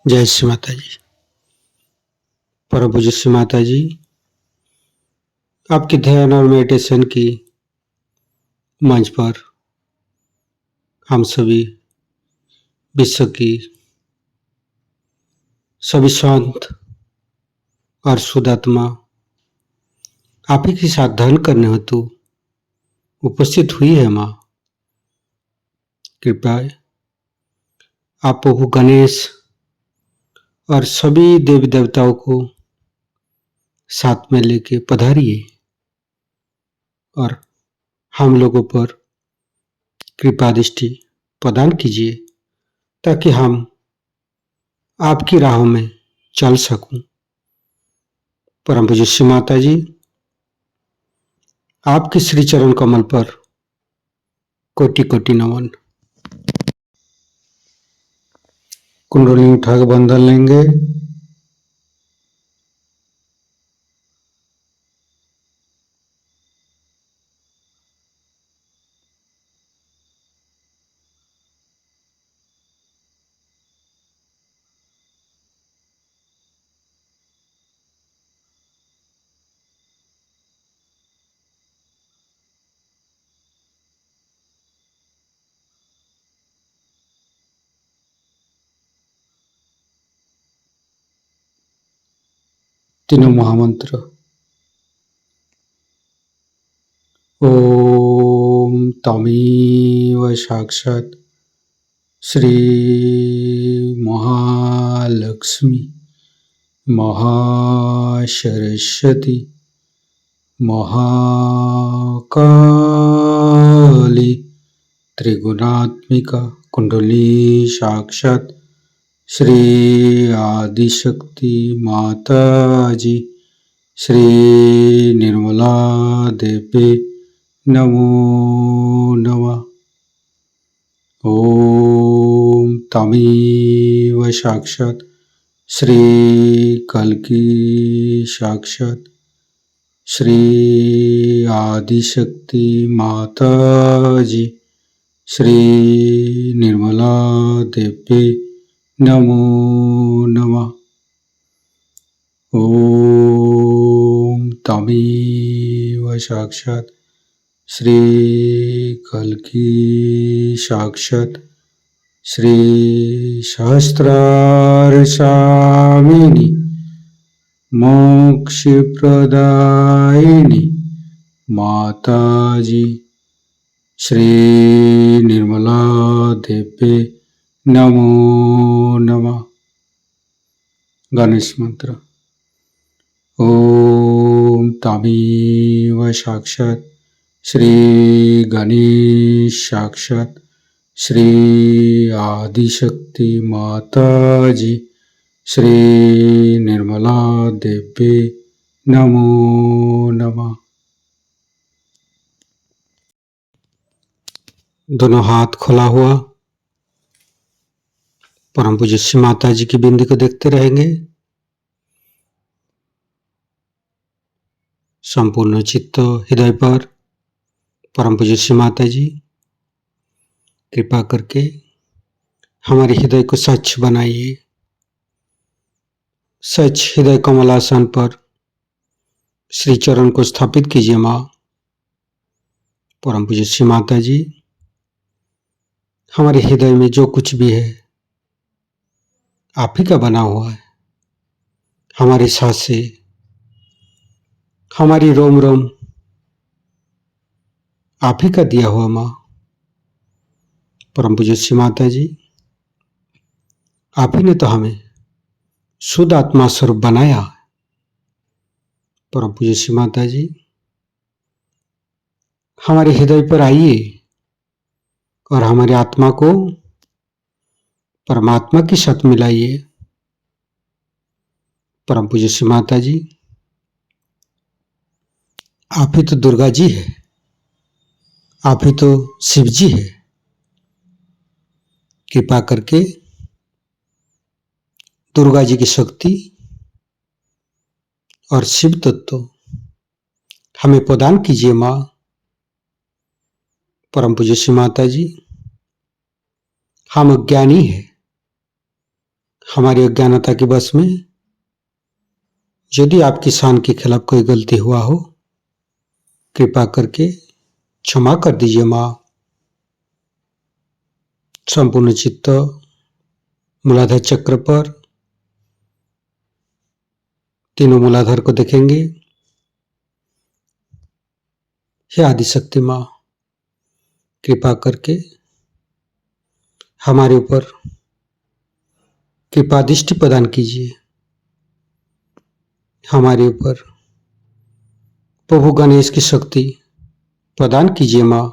जय श्री माता जी। परम पूज्य श्री माता जी, आपकी ध्यान और मेडिटेशन की मंच पर हम सभी विश्व की सभी शांत और शुद्ध आत्मा आप ही के साथ ध्यान करने हेतु उपस्थित हुई है। माँ कृपया आप प्रभु गणेश और सभी देवी देवताओं को साथ में लेके पधारिए और हम लोगों पर कृपा दृष्टि प्रदान कीजिए ताकि हम आपकी राहों में चल सकूं। परम पूज्य श्री माता जी, आपके श्री चरण कमल पर कोटि कोटि नमन। कुंडली उठा के बंधन लेंगे। तीनों महामंत्र। ओम तमेव साक्षात् श्री महालक्ष्मी महासरस्वती महाकाली त्रिगुणात्मिका कुंडली साक्षात् श्री आदिशक्ति माता जी श्री निर्मला देवी नमो नमः। ओम तमेव साक्षात् श्री कल्की साक्षात् श्री आदिशक्ति माता जी श्री निर्मला देवी नमो नमः। ओम तमेव साक्षात् श्री कल्की साक्षात् श्री सहस्रार स्वामिनी मोक्ष प्रदायिनी माता जी श्री निर्मला देवी नमो नमः। गणेश मंत्र। ओम तमेव साक्षात् श्री गणेश साक्षात् श्री आदिशक्ति माता जी श्री निर्मला देवी नमो नमः। दोनों हाथ खुला हुआ परम पूज्य श्री माता जी की बिंदी को देखते रहेंगे। संपूर्ण चित्त हृदय पर परम पूज्य श्री माता जी कृपा करके हमारे हृदय को स्वच्छ बनाइए। स्वच्छ हृदय कमलासन पर श्री चरण को स्थापित कीजिए। माँ परम पूज्य श्री माता जी, हमारे हृदय में जो कुछ भी है आप ही का बना हुआ है। हमारी सांसें, हमारी रोम रोम आप ही का दिया हुआ। माँ परम पूज्य श्री माता जी, आप ही ने तो हमें शुद्ध आत्मा स्वरूप बनाया। परम पूज्य श्री माता जी, हमारे हृदय पर आइए और हमारी आत्मा को परमात्मा के साथ मिलाइए। परम पूज्य श्री माता जी, आप ही तो दुर्गा जी है, आप ही तो शिव जी है। कृपा करके दुर्गा जी की शक्ति और शिव तत्व हमें प्रदान कीजिए। माँ परम पूज्य श्री माता जी, हम अज्ञानी है, हमारी अज्ञानता की बस में यदि आपकी शान के खिलाफ कोई गलती हुआ हो, कृपा करके क्षमा कर दीजिए माँ। संपूर्ण चित्त मूलाधार चक्र पर तीनों मूलाधार को देखेंगे। हे आदिशक्ति माँ, कृपा करके हमारे ऊपर कृपा दृष्टि प्रदान कीजिए। हमारे ऊपर प्रभु गणेश की शक्ति प्रदान कीजिए माँ।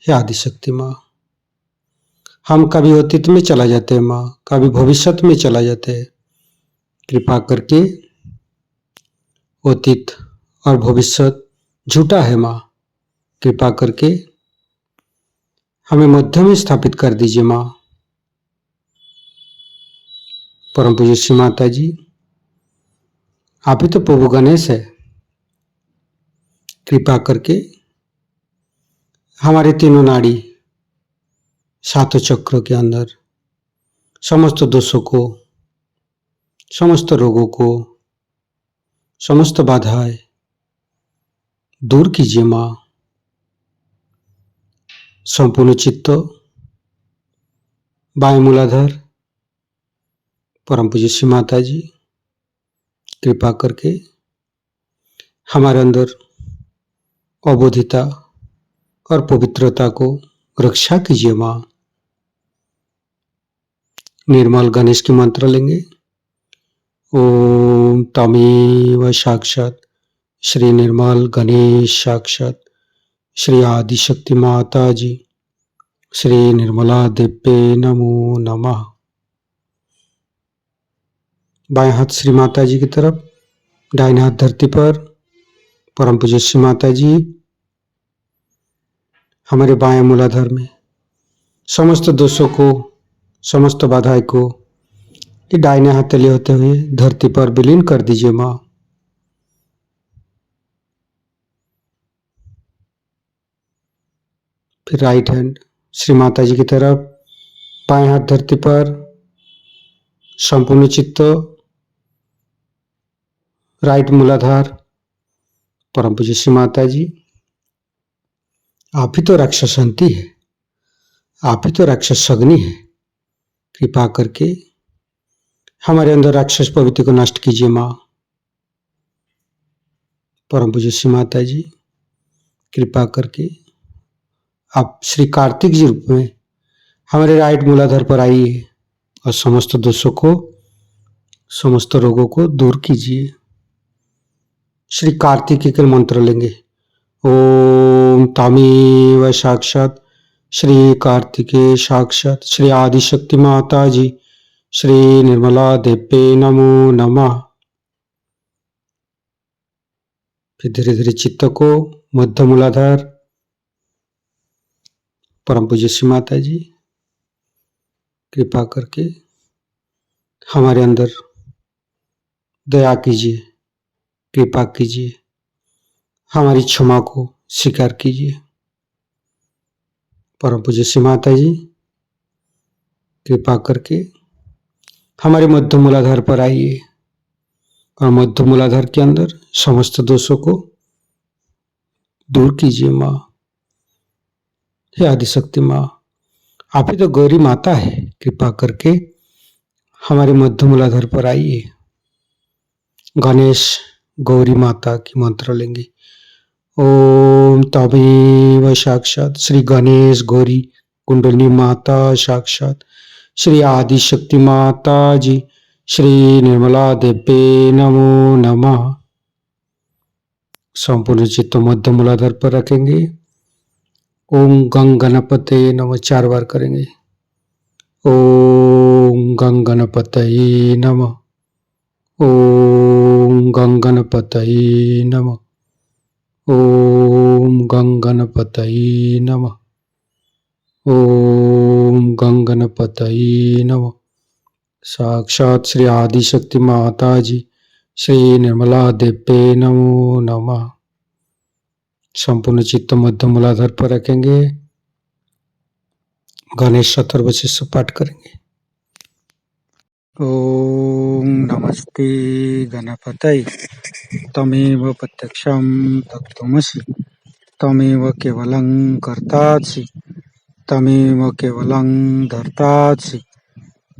हे आदिशक्ति माँ, हम कभी अतीत में चला जाते हैं माँ, कभी भविष्य में चला जाते हैं। कृपा करके अतीत और भविष्य झूठा है माँ, कृपा करके हमें मध्य में स्थापित कर दीजिए माँ। परम पूज्य श्री माता जी, आप ही तो प्रभु गणेश है। कृपा करके हमारे तीनों नाड़ी सातों चक्रों के अंदर समस्त दोषों को, समस्त रोगों को, समस्त बाधाएं दूर कीजिए माँ। संपूर्ण चित्त बाएं मूलाधार परम पूज्य श्री माता जी, कृपा करके हमारे अंदर अबोधिता और पवित्रता को रक्षा कीजिए माँ। निर्मल गणेश की मंत्र लेंगे। ओम तमेव साक्षात श्री निर्मल गणेश साक्षात श्री आदिशक्ति माता जी श्री निर्मला देव्ये नमो नमः। बाएं हाथ श्री माता जी की तरफ, दाहिने हाथ धरती पर। परम पूज्य श्री माता जी हमारे बाएं मूलाधार में समस्त दोषों को, समस्त बाधाएं को ये दाहिने हाथ तले होते हुए धरती पर विलीन कर दीजिए माँ। फिर राइट हैंड श्री माता जी की तरफ, बाएं हाथ धरती पर, संपूर्ण चित्त राइट मूलाधार। परम पूज्य श्री माता जी, आप ही तो राक्षसंती है, आप ही तो राक्षस अग्नि है। कृपा करके हमारे अंदर राक्षस प्रवृत्ति को नष्ट कीजिए माँ। परम पूज्य श्री माता जी, कृपा करके आप श्री कार्तिक जी रूप में हमारे राइट मूलाधार पर आइए और समस्त दोषों को, समस्त रोगों को दूर कीजिए। श्री कार्तिक के मंत्र लेंगे। ओम तमेव साक्षात श्री कार्तिके साक्षात श्री आदिशक्ति माता जी श्री निर्मला देव्ये नमो नमः। फिर धीरे धीरे चित्त को मध्य मूलाधार। परम पूज्य श्री माता जी, कृपा करके हमारे अंदर दया कीजिए, कृपा कीजिए, हमारी क्षमा को स्वीकार कीजिए। परम पूज्य श्री माता जी, कृपा करके हमारे मध्य मूलाधार पर आइए और मध्य मूलाधार के अंदर समस्त दोषों को दूर कीजिए माँ। हे आदिशक्ति माँ, आप ही तो गौरी माता है। कृपा करके हमारे मध्य मूलाधार पर आइए। गणेश गौरी माता की मंत्र लेंगे। ओम तमेव साक्षात श्री गणेश गौरी कुंडली माता साक्षात श्री आदिशक्ति माता जी श्री निर्मला देव्ये नमो नमः। संपूर्ण चित्त मध्य मूलाधार पर रखेंगे। ओम गंग गणपते नमः 4 बार करेंगे। ओम गंग गणपतये नमः। ओम गंग गणपतये नमः। ओम गंग गणपतये नमः। ओम गंग गणपतये नमः। साक्षात श्री आदिशक्ति माता जी श्री निर्मला देव्ये नमो नमः। संपूर्ण चित्त मध्य मूलाधार पर रखेंगे। गणेश अथर्वशीष पाठ करेंगे। ॐ नमस्ते गणपतये त्वमेव प्रत्यक्षं तत्त्वमसि त्वमेव केवलं कर्तासि त्वमेव केवलं धर्तासि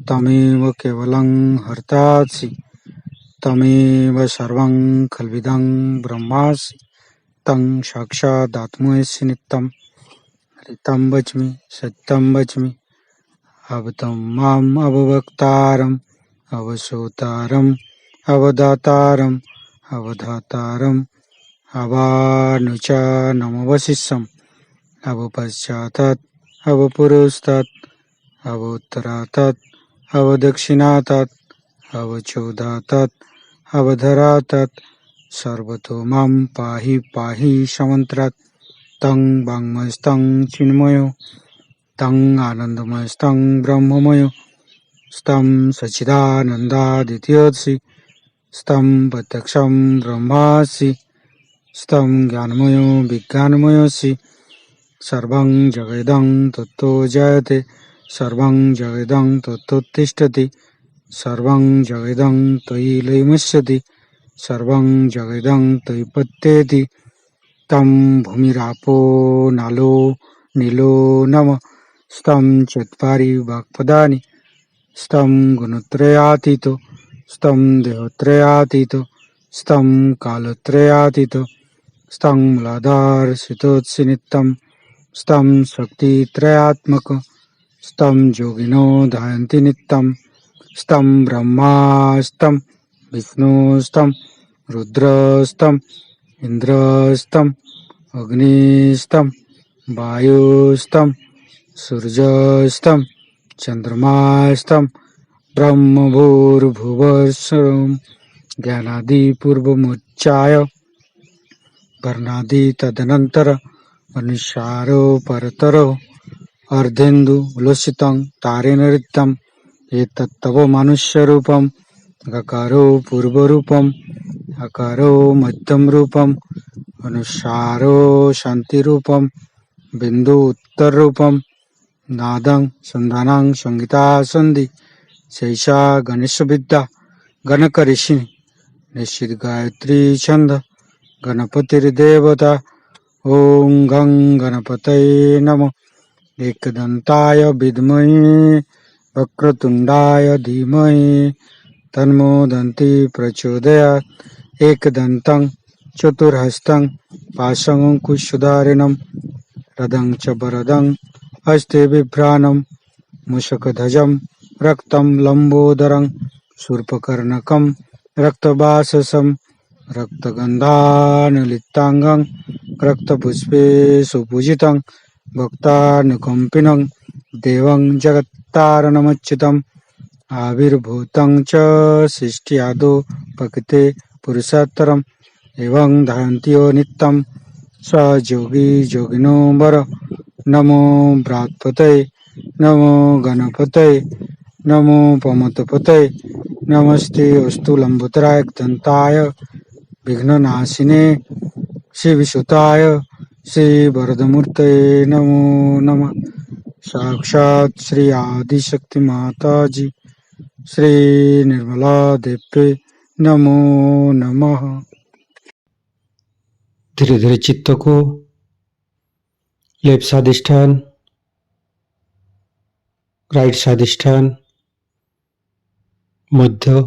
त्वमेव केवलं हर्तासि त्वमेव सर्वं खल्विदं ब्रह्मासि तं साक्षादात्मसि नित्यं ऋतं वच्मि सत्यं वच्मि अवतं माम् अववक्तारम् अवसोतारम् अवदातारम् अवधातारम् अवानुचानमवशिष्यम् अवपश्चातात् अवपुरस्तात् अवोत्तरातात् अवदक्षिणातात् अवचोदातात् अवधरातात् सर्वतो मां पाहि पाहि समन्त्रात् तं वाङ्मयस्तं चिन्मयो तं आनन्दमयस्तं ब्रह्ममयो स्तं सच्चिदानन्दादित्योऽसि स्तं प्रत्यक्षं ब्रह्मासि स्तं ज्ञानमयो विज्ञानमयोऽसि सर्वं जगदं तत्तो जयते सर्वं जगदं तत्तोत्तिष्ठति सर्वं जगदं त्वयि लयमस्यति सर्वं जगदं त्वयि पत्येति तं भूमिरापो नालो नीलो नमः स्तं चत्वारि वाक्पदानि स्तं गुणत्रयातीतो स्तं देहत्रयातीतो स्तं कालत्रयातीतो स्तं मूलाधारस्थितोऽसि नित्यं स्तं शक्तित्रयात्मक स्तं योगिनो ध्यायन्ति नित्यं स्तं ब्रह्मा स्तं विष्णु स्तं रुद्रस्तं इन्द्रस्तं अग्निस्तं वायुस्तं सूर्यस्तं चन्द्रमास्तं ब्रह्मभूर्भुवस्सुरं ज्ञानादिपूर्वमुच्चाय वर्णादि तदनन्तर अनुस्वारो परतरो अर्धेन्दु उलसितं तारेण ऋतं एतत्तव मनुष्यरूपं गकारो पूर्वरूपम् अकारो मध्यमरूपम् अनुस्वारो शान्तिरूपं बिन्दु उत्तररूपं नादं सन्धानं संहिता सन्धि शैषा गणेशविद्या गणकऋषिः निश्चित गायत्री छन्द गणपतिर्देवता ॐ गं गणपतये नमः एकदन्ताय विद्महे वक्रतुण्डाय धीमहि तन्नो दन्ती प्रचोदयात् एकदन्तं चतुर्हस्तं पाशमङ्कुशधारिणं रदं च वरदं हस्ते बिभ्राणं मूषकध्वजं रक्तं लम्बोदरं शूर्पकर्णकं रक्तवाससं रक्तगन्धानुलिप्ताङ्गं रक्तपुष्पे सुपूजितं भक्तानुकम्पिनं देवं जगत्तारणमच्युतम् आविर्भूतं च सृष्ट्यादौ प्रकृते पुरुषोत्तरम् एवं ध्यान्त्यो नित्यं स योगी योगिनो वर नमो बृहत्पतये नमो गणपतये नमो पमतपतये नमस्ते अस्तु लंबोदराय दन्ताय विघ्ननाशिने श्रीविसुताय श्रीवरदमूर्तये नमो नमः साक्षात् श्री आदिशक्ति माताजी श्री निर्मला देव्ये नमो नमः। धीरे धीरे चित्त को लेफ्ट स्वादिष्ठान, राइट स्वादिष्ठान, मध्य,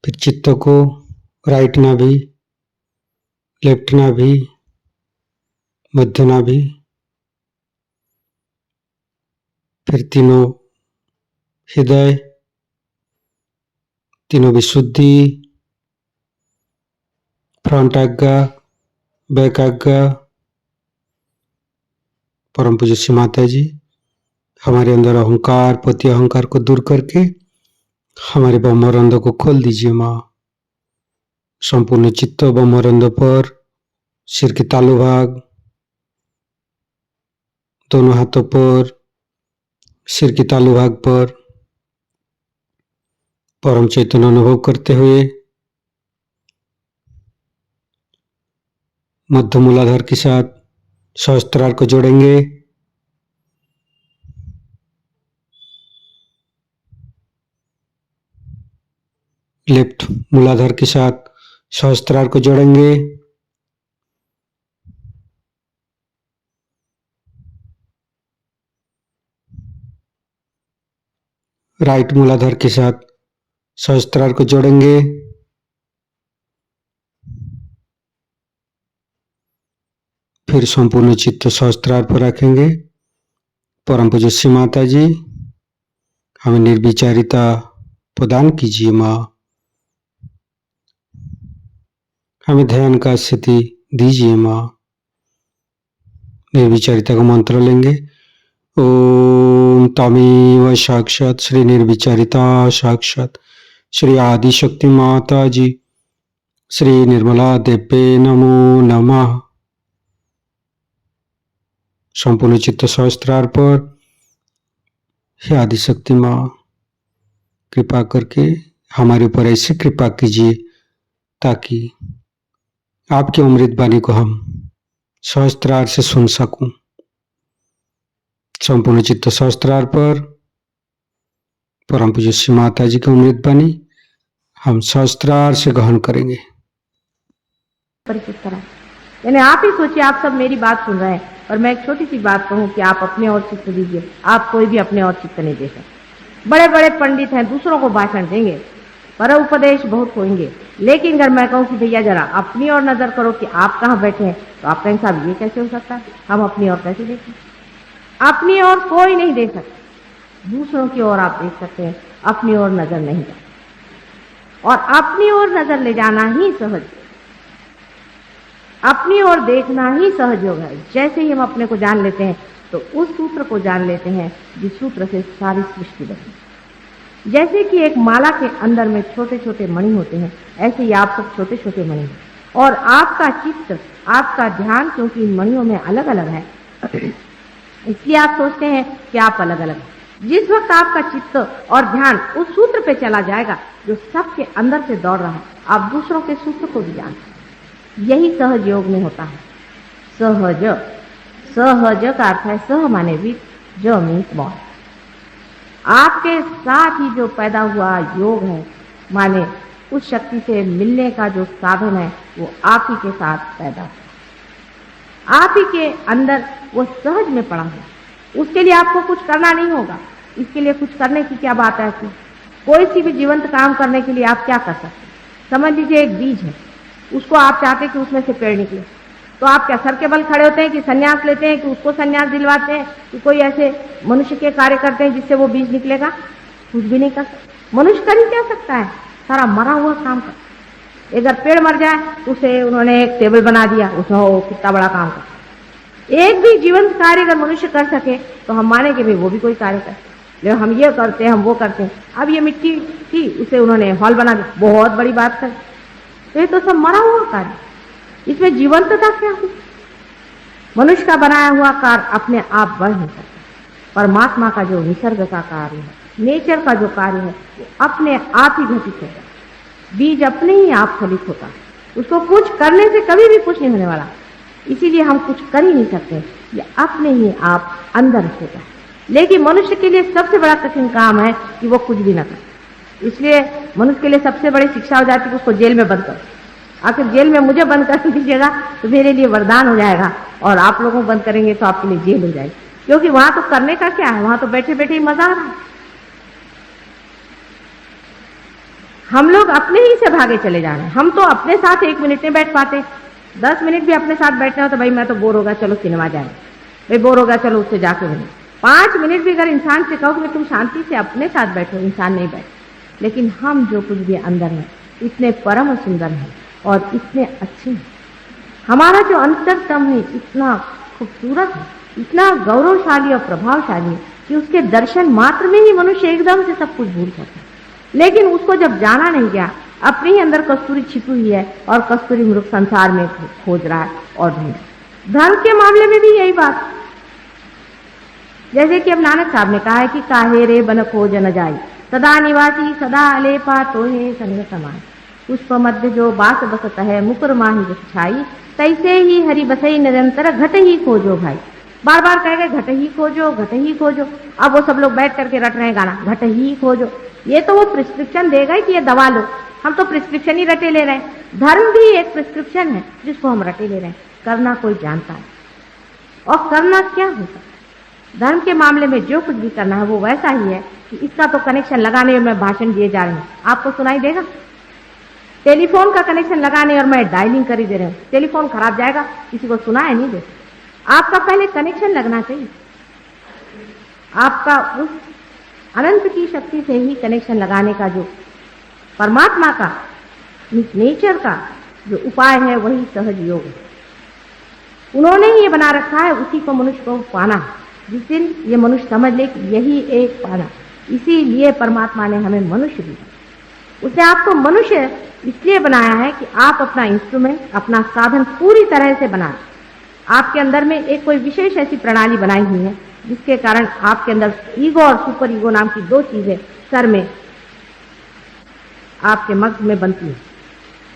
फिर चित्त को राइट नाभि, लेफ्ट नाभि, मध्य नाभि, फिर तीनों हृदय, तीनों विशुद्धि, फ्रंट आज्ञा, बैक आज्ञा। परम पूज्य श्री माता जी हमारे अंदर अहंकार पति अहंकार को दूर करके हमारे ब्रह्मरंध्र को खोल दीजिए माँ। संपूर्ण चित्त ब्रह्मरंध्र पर, सिर के तालु भाग, दोनों हाथों पर, सिर के तालु भाग पर परम चैतन्य अनुभव करते हुए मध्य मूलाधार के साथ सहस्त्रार को जोड़ेंगे। लेफ्ट मूलाधार के साथ सहस्त्रार को जोड़ेंगे। राइट मूलाधार के साथ सहस्त्रार को जोड़ेंगे। फिर संपूर्ण चित्त सहस्त्रार पर रखेंगे। परम पूज्य श्री माता जी, हमें निर्विचारिता प्रदान कीजिए माँ। हमें ध्यान का स्थिति दीजिए माँ। निर्विचारिता का मंत्र लेंगे। ओम तमेव साक्षात श्री निर्विचारिता साक्षात श्री आदिशक्ति माता जी श्री निर्मला देवे नमो नमः। संपूर्ण चित्त सहस्त्रार पर, हे आदिशक्ति माँ, कृपा करके हमारे ऊपर ऐसी कृपा कीजिए ताकि आपकी अमृत वाणी को हम सहस्त्रार से सुन सकूं। संपूर्ण चित्त सहस्त्रार पर परम पूज्य श्री माता जी की अमृत वाणी हम सहस्त्रार से ग्रहण करेंगे। परिचित करा, यानी आप ही सोचिए, आप सब मेरी बात सुन रहे हैं और मैं एक छोटी सी बात कहूं कि आप अपने और चित्त दीजिए। आप कोई भी अपने और चित्त नहीं दे सकते। बड़े बड़े पंडित हैं, दूसरों को भाषण देंगे, पर उपदेश बहुत होंगे, लेकिन अगर मैं कहूं कि भैया जरा अपनी ओर नजर करो कि आप कहाँ बैठे हैं, तो आप कहेंगे साहब ये कैसे हो सकता है, हम अपनी ओर कैसे देखें? अपनी ओर कोई नहीं दे सकता, दूसरों की ओर आप देख सकते हैं, अपनी ओर नजर नहीं जाती। और अपनी ओर नजर ले जाना ही सहज, अपनी ओर देखना ही सहयोग है। जैसे ही हम अपने को जान लेते हैं तो उस सूत्र को जान लेते हैं जिस सूत्र से सारी सृष्टि बनी। जैसे कि एक माला के अंदर में छोटे छोटे मणि होते हैं, ऐसे ही आप सब छोटे छोटे मणि हैं और आपका चित्त, आपका ध्यान क्योंकि इन मणियों में अलग अलग है, इसलिए आप सोचते हैं कि आप अलग अलग हैं। जिस वक्त आपका चित्त और ध्यान उस सूत्र पे चला जाएगा जो सबके अंदर से दौड़ रहा है, आप दूसरों के सूत्र को भी जानते हैं। यही सहज योग में होता है। सहज, सहज का अर्थ है सह माने विद, जो मीन्स बॉय। आपके साथ ही जो पैदा हुआ योग है, माने उस शक्ति से मिलने का जो साधन है, वो आप ही के साथ पैदा हुआ, आप ही के अंदर वो सहज में पड़ा है। उसके लिए आपको कुछ करना नहीं होगा। इसके लिए कुछ करने की क्या बात है? कोई सी भी जीवंत काम करने के लिए आप क्या कर सकते हैं? समझ लीजिए एक बीज है, उसको आप चाहते हैं कि उसमें से पेड़ निकले, तो आप क्या सर के बल खड़े होते हैं कि संन्यास लेते हैं कि उसको संन्यास दिलवाते हैं कि कोई ऐसे मनुष्य के कार्य करते हैं जिससे वो बीज निकलेगा? कुछ भी नहीं कर सकते। मनुष्य कर ही क्या सकता है? सारा मरा हुआ काम कर। अगर पेड़ मर जाए तो उसे उन्होंने एक टेबल बना दिया, उसमें वो कितना बड़ा काम कर। एक भी जीवंत कार्य अगर मनुष्य कर सके तो हम माने कि भाई वो भी कोई कार्य कर, लेकिन हम ये करते हैं, हम वो करते हैं। अब ये मिट्टी थी, उसे उन्होंने हॉल बना दिया, बहुत बड़ी बात कर। तो ये तो सब मरा हुआ कार्य, इसमें जीवंतता क्या हुई? मनुष्य का बनाया हुआ कार्य अपने आप बढ़ नहीं सकता। परमात्मा का जो निसर्ग का कार्य है, नेचर का जो कार्य है, वो अपने आप ही घटित होता है। बीज अपने ही आप फलित होता है, उसको कुछ करने से कभी भी कुछ नहीं होने वाला। इसीलिए हम कुछ कर ही नहीं सकते, ये अपने ही आप अंदर होता है। लेकिन मनुष्य के लिए सबसे बड़ा कठिन काम है कि वो कुछ भी न करे। इसलिए मनुष्य के लिए सबसे बड़ी शिक्षा हो जाती है कि उसको जेल में बंद करो। आखिर जेल में मुझे बंद कर दीजिएगा तो मेरे लिए वरदान हो जाएगा, और आप लोगों को बंद करेंगे तो आपके लिए जेल हो जाएगी, क्योंकि वहां तो करने का क्या है, वहां तो बैठे बैठे ही मजा आ रहा है। हम लोग अपने ही से भागे चले जा रहे हैं। हम तो अपने साथ 1 मिनट नहीं बैठ पाते। 10 मिनट भी अपने साथ बैठना हो तो भाई मैं तो बोर होगा, चलो सिनेमा जाए, भाई बोर होगा, चलो उससे जाके मिले। 5 मिनट भी अगर इंसान से कहो कि तुम शांति से अपने साथ बैठो, इंसान नहीं बैठे। लेकिन हम जो कुछ भी अंदर है, इतने परम सुंदर है और इतने अच्छे हैं। हमारा जो अंतरतम है इतना खूबसूरत है, इतना गौरवशाली और प्रभावशाली है कि उसके दर्शन मात्र में ही मनुष्य एकदम से सब कुछ भूल जाता है। लेकिन उसको जब जाना नहीं गया, अपने ही अंदर कस्तूरी छिपी हुई है और कस्तूरी मृग संसार में खोज रहा है और ढूंढ। धर्म के मामले में भी यही बात, जैसे कि अब नानक साहब ने कहा है कि काहे रे बन खोज न जाई, सदा निवासी सदा अलेपा तो है संग समान। पुष्प मध्य जो बास बसत है, मुकुर माही जस छाई, तैसे ही हरि बसई निरंतर घट ही खोजो भाई। बार बार कहेंगे घट ही खोजो, घट ही खोजो। अब वो सब लोग बैठ करके रट रहे हैं गाना, घट ही खोजो। ये तो वो प्रिस्क्रिप्शन देगा कि ये दवा लो, हम तो प्रिस्क्रिप्शन ही रटे ले रहे हैं। धर्म भी एक प्रिस्क्रिप्शन है जिसको हम रटे ले रहे हैं। करना कोई जानता है, और करना क्या होता है। धर्म के मामले में जो कुछ भी करना है वो वैसा ही है कि इसका तो कनेक्शन लगाने और मैं भाषण दिए जा रही हूँ, आपको सुनाई देगा। टेलीफोन का कनेक्शन लगाने और मैं डायलिंग कर ही दे रही हूँ, टेलीफोन खराब जाएगा, किसी को सुनाई नहीं दे। आपका पहले कनेक्शन लगना चाहिए, आपका उस अनंत की शक्ति से ही कनेक्शन लगाने का जो परमात्मा का नेचर का जो उपाय है वही सहज योग है। उन्होंने ही ये बना रखा है, उसी को मनुष्य को पाना है। जिस दिन ये मनुष्य समझ ले कि यही एक पाना, इसीलिए परमात्मा ने हमें मनुष्य दिया। उसने आपको मनुष्य इसलिए बनाया है कि आप अपना इंस्ट्रूमेंट, अपना साधन पूरी तरह से बनाएं। आपके अंदर में एक कोई विशेष ऐसी प्रणाली बनाई हुई है जिसके कारण आपके अंदर ईगो और सुपर ईगो नाम की दो चीजें सर में, आपके मगज में बनती है,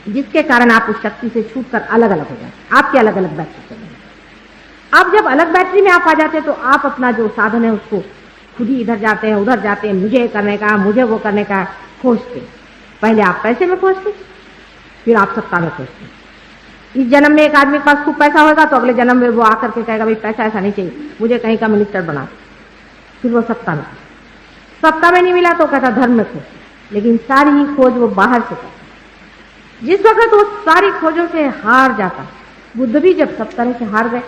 जिसके कारण आप उस शक्ति से छूटकर अलग अलग हो जाते हैं। आपके अलग अलग बैटरी चल रही है। आप जब अलग बैटरी में आप आ जाते हैं तो आप अपना जो साधन है उसको खुद ही इधर जाते हैं उधर जाते हैं, मुझे करने का, मुझे वो करने का खोजते। पहले आप पैसे में खोजते, फिर आप सत्ता में खोजते। इस जन्म में एक आदमी के पास खूब पैसा होगा तो अगले जन्म में वो आकर के कहेगा भाई पैसा ऐसा नहीं चाहिए, मुझे कहीं का मिनिस्टर बना। फिर वो सत्ता में नहीं मिला तो कहता धर्म में खोज, लेकिन सारी ही खोज वो बाहर से करता। जिस वक्त वो सारी खोजों से हार जाता, बुद्ध भी जब सब तरह से हार गए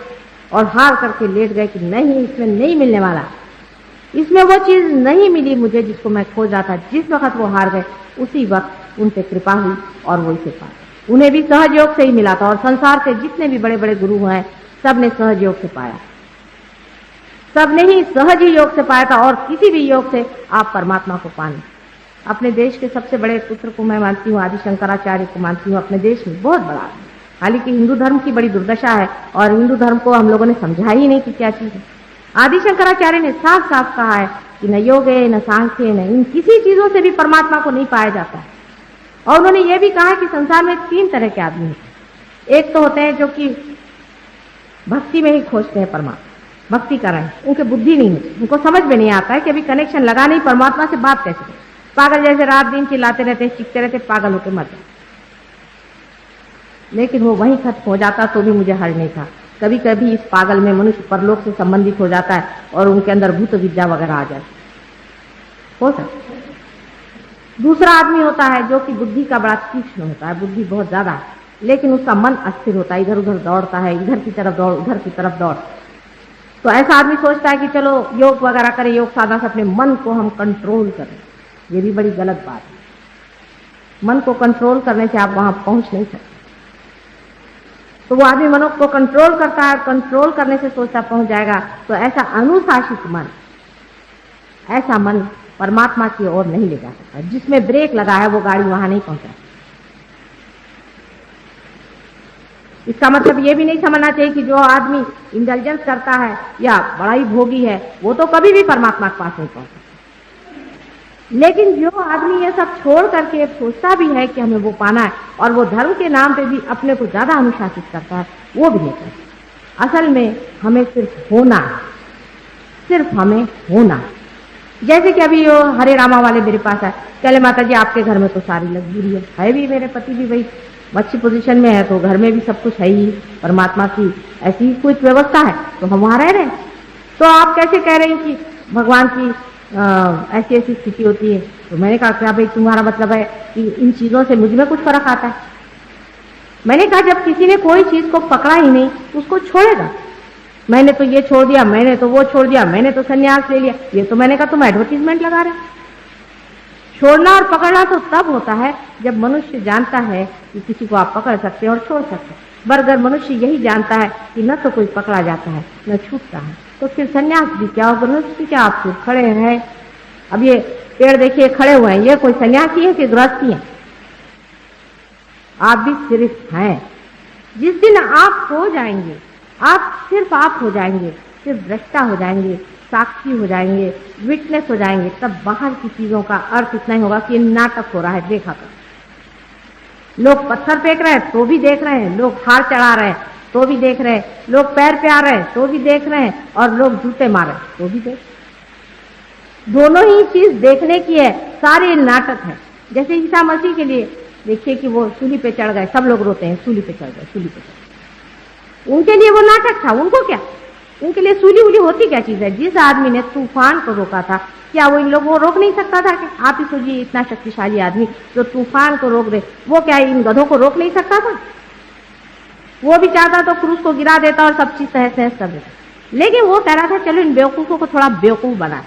और हार करके लेट गए कि नहीं इसमें नहीं मिलने वाला, इसमें वो चीज नहीं मिली मुझे जिसको मैं खोज रहा था, जिस वक्त वो हार गए उसी वक्त उन पे कृपा हुई और वो इसे पाया। उन्हें भी सहज योग से ही मिला था, और संसार के जितने भी बड़े बड़े गुरु हैं सब ने सहज योग से पाया, सब ने ही सहज ही योग से पाया था। और किसी भी योग से आप परमात्मा को पाने। अपने देश के सबसे बड़े पुत्र को मैं मानती हूँ, आदि शंकराचार्य को मानती हूँ, अपने देश में बहुत बड़ा है। हालांकि हिंदू धर्म की बड़ी दुर्दशा है और हिंदू धर्म को हम लोगों ने समझा ही नहीं कि क्या चीज है। आदि शंकराचार्य ने साफ साफ कहा है कि न योग है, न सांख्य, न इन किसी चीजों से भी परमात्मा को नहीं पाया जाता है। और उन्होंने ये भी कहा कि संसार में 3 तरह के आदमी हैं। एक तो होते हैं जो कि भक्ति में ही खोजते हैं परमात्मा, भक्ति कर रहे हैं, उनके बुद्धि नहीं है, उनको समझ में नहीं आता है कि अभी कनेक्शन लगा नहीं, परमात्मा से बात कैसे करें। पागल जैसे रात दिन चिल्लाते रहते हैं, चीखते रहते, पागल होकर मर जाते। लेकिन वो वहीं खत्म हो जाता तो भी मुझे हर्ज नहीं था। कभी कभी इस पागल में मनुष्य परलोक से संबंधित हो जाता है और उनके अंदर भूत विद्या वगैरह आ जाती हो सकता है। दूसरा आदमी होता है जो कि बुद्धि का बड़ा तीक्ष्ण होता है, बुद्धि बहुत ज्यादा है, लेकिन उसका मन अस्थिर होता है, इधर उधर दौड़ता है, इधर की तरफ दौड़, उधर की तरफ दौड़। तो ऐसा आदमी सोचता है कि चलो योग वगैरह करें, योग साधना से अपने मन को हम कंट्रोल करें। ये भी बड़ी गलत बात है। मन को कंट्रोल करने से आप वहां पहुंच नहीं सकते। तो वो आदमी मनों को कंट्रोल करता है, कंट्रोल करने से सोचता पहुंच जाएगा। तो ऐसा अनुशासित मन, ऐसा मन परमात्मा की ओर नहीं ले जा सकता। जिसमें ब्रेक लगा है वो गाड़ी वहां नहीं पहुंचा। इसका मतलब ये भी नहीं समझना चाहिए कि जो आदमी इंटेलिजेंस करता है या बड़ा ही भोगी है वो तो कभी भी परमात्मा के पास नहीं पहुंच सकता। लेकिन जो आदमी ये सब छोड़ करके सोचता भी है कि हमें वो पाना है और वो धर्म के नाम पे भी अपने को ज्यादा अनुशासित करता है, वो भी नहीं करता। असल में हमें सिर्फ होना है, सिर्फ हमें होना है। जैसे कि अभी वो हरे रामा वाले मेरे पास है, चले माता जी आपके घर में तो सारी लग्जरी है भी, मेरे पति भी वही अच्छी पोजीशन में है, तो घर में भी सब कुछ है ही, परमात्मा की ऐसी ही कुछ व्यवस्था है, तो हम वहां रह रहे हैं। तो आप कैसे कह रहे हैं कि भगवान की ऐसी ऐसी स्थिति होती है? तो मैंने कहा क्या भाई तुम्हारा मतलब है कि इन चीजों से मुझ में कुछ फर्क आता है? मैंने कहा जब किसी ने कोई चीज को पकड़ा ही नहीं उसको छोड़ेगा। मैंने तो ये छोड़ दिया, मैंने तो वो छोड़ दिया, मैंने तो संन्यास ले लिया, ये तो मैंने कहा तुम एडवर्टीजमेंट लगा रहे। छोड़ना और पकड़ना तो तब होता है जब मनुष्य जानता है कि किसी को आप पकड़ सकते हैं और छोड़ सकते हैं। पर अगर मनुष्य यही जानता है कि न तो कोई पकड़ा जाता है न छूटता है, तो फिर संन्यास भी क्या और गृहस्थ भी क्या? आप खुद खड़े हैं। अब ये पेड़ देखिए खड़े हुए हैं, ये कोई सन्यासी है कि गृहस्थी है? आप भी सिर्फ हैं। जिस दिन आप हो जाएंगे, आप सिर्फ आप हो जाएंगे, सिर्फ दृष्टा हो जाएंगे, साक्षी हो जाएंगे, विटनेस हो जाएंगे, तब बाहर की चीजों का अर्थ इतना ही होगा कि ये नाटक हो रहा है, देखा कर। लोग पत्थर फेंक रहे हैं तो भी देख रहे हैं, लोग हार चढ़ा रहे हैं तो भी देख रहे हैं, लोग पैर पे आ रहे हैं तो भी देख रहे हैं, और लोग जूते मार रहे हैं तो भी देख। दोनों ही चीज देखने की है, सारे नाटक है। जैसे ईसा मसीह के लिए देखिए कि वो सूली पे चढ़ गए, सब लोग रोते हैं, सूली पे चढ़ गए, सूली पे चढ़ गए। उनके लिए वो नाटक था, उनको क्या, उनके लिए सूली उली होती क्या चीज है। जिस आदमी ने तूफान को रोका था, क्या वो इन लोगों को रोक नहीं सकता था? कि आप ही सोचिए, इतना शक्तिशाली आदमी जो तूफान को रोक दे, वो क्या इन गधों को रोक नहीं सकता था? वो भी चाहता तो क्रूस को गिरा देता और सब चीज तहस नहस कर देता, लेकिन वो कह रहा था चलो इन बेवकूफों को थोड़ा बेवकूफ बना,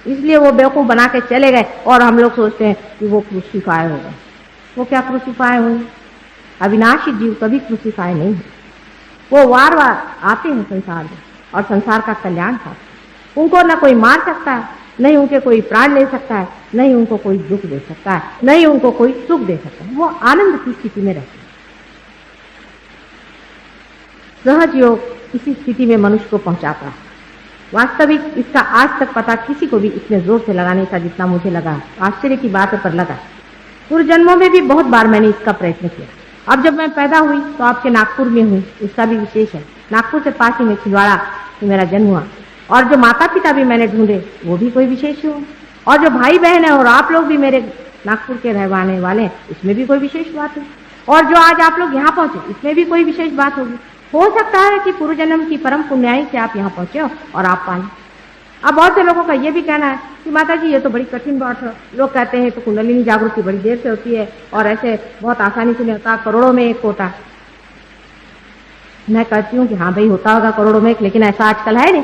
इसलिए वो बेवकूफ बना के चले गए। और हम लोग सोचते हैं कि वो क्रूसीफाई हो गए। वो क्या क्रूसीफाई हुए? अविनाशी जीव कभी क्रूसीफाई नहीं है। वो वार वार आते हैं संसार में और संसार का कल्याण करते। उनको न कोई मार सकता है, नहीं उनके कोई प्राण ले सकता है, नहीं उनको कोई दुख दे सकता है, नहीं उनको कोई सुख दे सकता है। वो आनंद की स्थिति में रहते हैं। सहज योग इसी स्थिति में मनुष्य को पहुंचाता है। वास्तविक इसका आज तक पता किसी को भी इतने जोर से लगाने का जितना मुझे लगा। आश्चर्य की बात पर लगा। पूर्व जन्मों में भी बहुत बार मैंने इसका प्रयत्न किया। अब जब मैं पैदा हुई तो आपके नागपुर में हुई, इसका भी विशेष है। नागपुर से पास ही में छिंदवाड़ा से मेरा जन्म हुआ, और जो माता पिता भी मैंने ढूंढे वो भी कोई विशेष हो, और जो भाई बहन है और आप लोग भी मेरे नागपुर के रहने वाले हैं, इसमें भी कोई विशेष बात है। और जो आज आप लोग यहाँ पहुंचे, इसमें भी कोई विशेष बात होगी। हो सकता है कि पूर्व जन्म की परम पुण्याई से आप यहाँ पहुंचे हो और आप पाए। अब बहुत से लोगों का ये भी कहना है कि माता जी ये तो बड़ी कठिन बात है। लोग कहते हैं तो कुंडलिनी जागृति बड़ी देर से होती है और ऐसे बहुत आसानी से नहीं होता, करोड़ों में एक होता। मैं कहती हूँ कि हाँ भाई होता होगा करोड़ों में एक, लेकिन ऐसा आजकल है नहीं।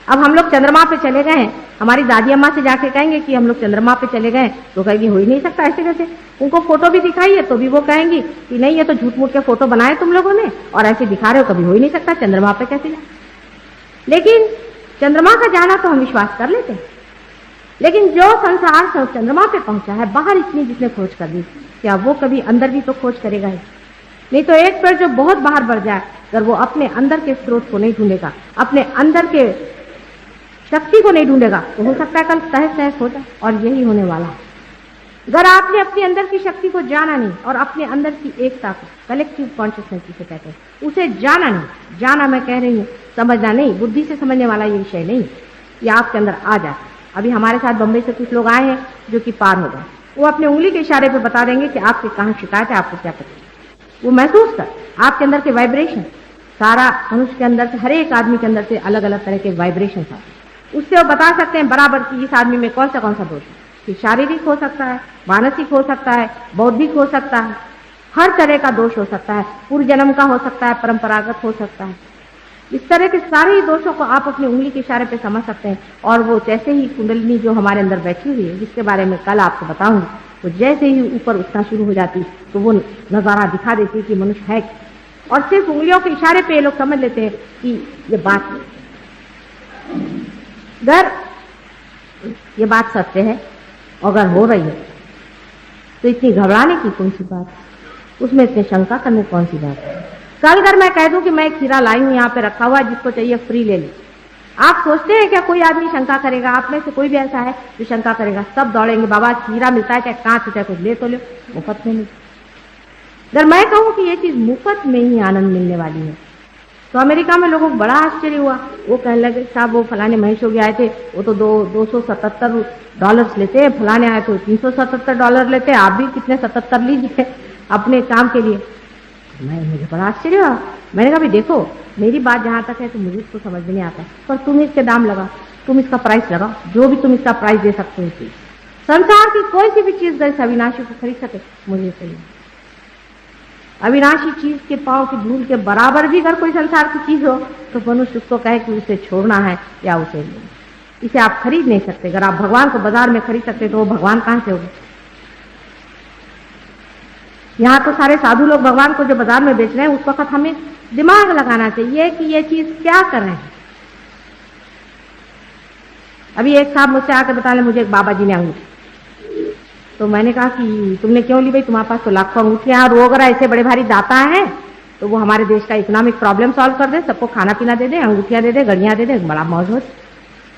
अब हम लोग चंद्रमा पे चले गए हैं, हमारी दादी अम्मा से जाके कहेंगे कि हम लोग चंद्रमा पे चले गए, तो कहेगी हो ही नहीं सकता ऐसे कैसे। उनको फोटो भी दिखाइए तो भी वो कहेंगी कि नहीं ये तो झूठ मूठ के फोटो बनाए तुम लोगों ने और ऐसे दिखा रहे हो, कभी हो ही नहीं सकता, चंद्रमा पे कैसे जाए। लेकिन चंद्रमा का जाना तो हम विश्वास कर लेते हैं, लेकिन जो संसार से चंद्रमा पे पहुंचा है, बाहर इतनी जिसने खोज कर दी, क्या वो कभी अंदर भी तो खोज करेगा ही? नहीं तो एक पर जो बहुत बाहर बढ़ जाए, अगर वो अपने अंदर के स्रोत को नहीं ढूंढेगा, अपने अंदर के शक्ति को नहीं ढूंढेगा, तो हो सकता है कल तहस नहस हो जाए। और यही होने वाला है। अगर आपने अपने अंदर की शक्ति को जाना नहीं और अपने अंदर की एकता को, कलेक्टिव कॉन्शियसनेस जिसे कहते हैं, उसे जाना नहीं, जाना मैं कह रही हूँ, समझना नहीं, बुद्धि से समझने वाला ये विषय नहीं, ये आपके अंदर आ जाए। अभी हमारे साथ बम्बई से कुछ लोग आए हैं जो कि पार हो गए, वो अपने उंगली के इशारे पे बता देंगे कि आपके कहाँ शिकायत है, आपको क्या पता। वो महसूस कर आपके अंदर के वाइब्रेशन, सारा मनुष्य के अंदर से, हर एक आदमी के अंदर से अलग अलग तरह के वाइब्रेशन आते हैं, उससे वो बता सकते हैं बराबर कि इस आदमी में कौन सा दोष है। कि शारीरिक हो सकता है, मानसिक हो सकता है, बौद्धिक हो सकता है, हर तरह का दोष हो सकता है, पूर्व जन्म का हो सकता है, परंपरागत हो सकता है। इस तरह के सारे ही दोषों को आप अपनी उंगली के इशारे पे समझ सकते हैं। और वो जैसे ही कुंडलिनी जो हमारे अंदर बैठी हुई है, जिसके बारे में कल आपको बताऊंगी, वो जैसे ही ऊपर उठना शुरू हो जाती तो वो नजारा दिखा देती कि मनुष्य है, और सिर्फ उंगलियों के इशारे पे लोग समझ लेते हैं कि ये बात है। अगर ये बात सत्य है, अगर हो रही है, तो इतनी घबराने की कौन सी बात है, उसमें इतनी शंका करने कौन सी बात है। कल अगर मैं कह दूं कि मैं एक हीरा लाई हूं, यहाँ पे रखा हुआ है, जिसको चाहिए फ्री ले ले, आप सोचते हैं क्या कोई आदमी शंका करेगा? आप में से कोई भी ऐसा है जो शंका करेगा? सब दौड़ेंगे, बाबा हीरा मिलता है, चाहे कांच चाहे कुछ ले तो लो, मुफ्त में नहीं। अगर मैं कहूं कि ये चीज मुफ्त में ही आनंद मिलने वाली है, तो अमेरिका में लोगों को बड़ा आश्चर्य हुआ। वो कहने लगे साहब वो फलाने महेश योगी आए थे, वो तो $277 लेते हैं, फलाने आए तो $377 लेते हैं, आप भी कितने 77 लीजिए अपने काम के लिए। मुझे बड़ा आश्चर्य हुआ। मैंने कहा भी देखो, मेरी बात जहाँ तक है तो मुझे इसको समझ में नहीं आता, पर तुम इसके दाम लगाओ, तुम इसका प्राइस लगाओ, जो भी तुम इसका प्राइस दे सकते हो। चीज संसार की कोई सी भी चीज अगर अविनाशी को खरीद सके, मुझे चाहिए। अविनाशी चीज के पांव की धूल के बराबर भी अगर कोई संसार की चीज हो, तो मनुष्य उसको कहे कि उसे छोड़ना है या उसे लेना। इसे आप खरीद नहीं सकते। अगर आप भगवान को बाजार में खरीद सकते तो वो भगवान कहां से होगा? यहाँ तो सारे साधु लोग भगवान को जो बाजार में बेच रहे हैं, उस वक्त हमें दिमाग लगाना चाहिए कि ये चीज क्या कर रहे हैं। अभी एक साहब मुझसे आकर बता ले, मुझे एक बाबा जी ने अंगूठी, तो मैंने कहा कि तुमने क्यों ली भाई, तुम्हारे पास तो लाखों अंगूठियां, और वो अगर ऐसे बड़े भारी दाता है तो वो हमारे देश का इकोनॉमिक प्रॉब्लम सॉल्व कर दे, सबको खाना पीना दे दे, अंगूठियां दे दे, घड़ियां दे दे, बड़ा मौज हो।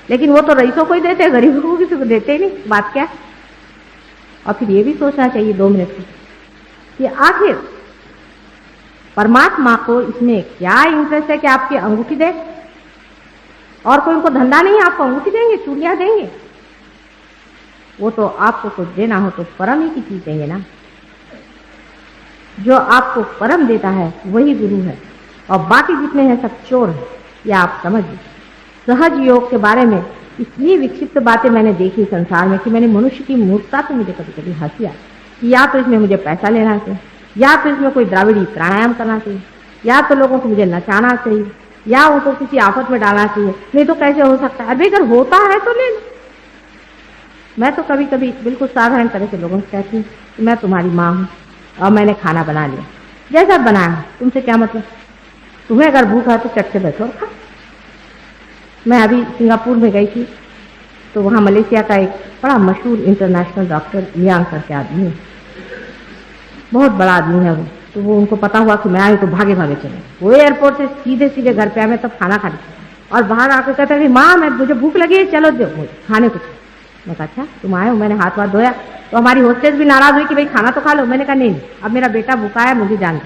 लेकिन वो तो रईसों को ही देते, गरीबों को किसी को देते ही नहीं। बात क्या? और फिर ये भी सोचना चाहिए 2 मिनट कि आखिर परमात्मा को इसमें क्या इंटरेस्ट है कि आपकी अंगूठी दे, और कोई उनको धंधा नहीं है आपको अंगूठी देंगे, चूड़ियां देंगे। वो तो आपको कुछ देना हो तो परम ही की चीज देंगे ना। जो आपको परम देता है वही गुरु है, और बाकी जितने हैं सब चोर हैं, यह आप समझिए। सहज योग के बारे में इतनी विक्षिप्त बातें मैंने देखी संसार में कि मैंने मनुष्य की मूर्खता तो मुझे कभी कभी हंसी आती कि या तो इसमें मुझे पैसा लेना चाहिए, या तो इसमें कोई द्राविड़ी प्राणायाम करना चाहिए, या तो लोगों को मुझे नचाना चाहिए, या उनको किसी आफत में डालना चाहिए, नहीं तो कैसे हो सकता है। अभी अगर होता है तो ले लो। मैं तो कभी कभी बिल्कुल साधारण तरह से लोगों से कहती हूँ कि मैं तुम्हारी माँ हूँ और मैंने खाना बना लिया, जैसा बनाया तुमसे क्या मतलब, तुम्हें अगर भूख है तो चट से बैठो और खा। मैं अभी सिंगापुर में गई थी तो वहाँ मलेशिया का एक बड़ा मशहूर इंटरनेशनल डॉक्टर लियांग करके आदमी है, बहुत बड़ा आदमी है वो। तो वो उनको पता हुआ कि मैं आई तो भागे भागे चले, वो एयरपोर्ट से सीधे सीधे घर पे आए, मैं तब खाना खा रही और बाहर आकर कहता है कि माँ मैं मुझे भूख लगी है, चलो दो मुझे खाने कुछ। मैं कहा अच्छा तुम आए हो, मैंने हाथ वाथ धोया तो हमारी होस्टेस भी नाराज हुई कि भाई खाना तो खा लो। मैंने कहा नहीं, अब मेरा बेटा भूखा है, मुझे जान दो।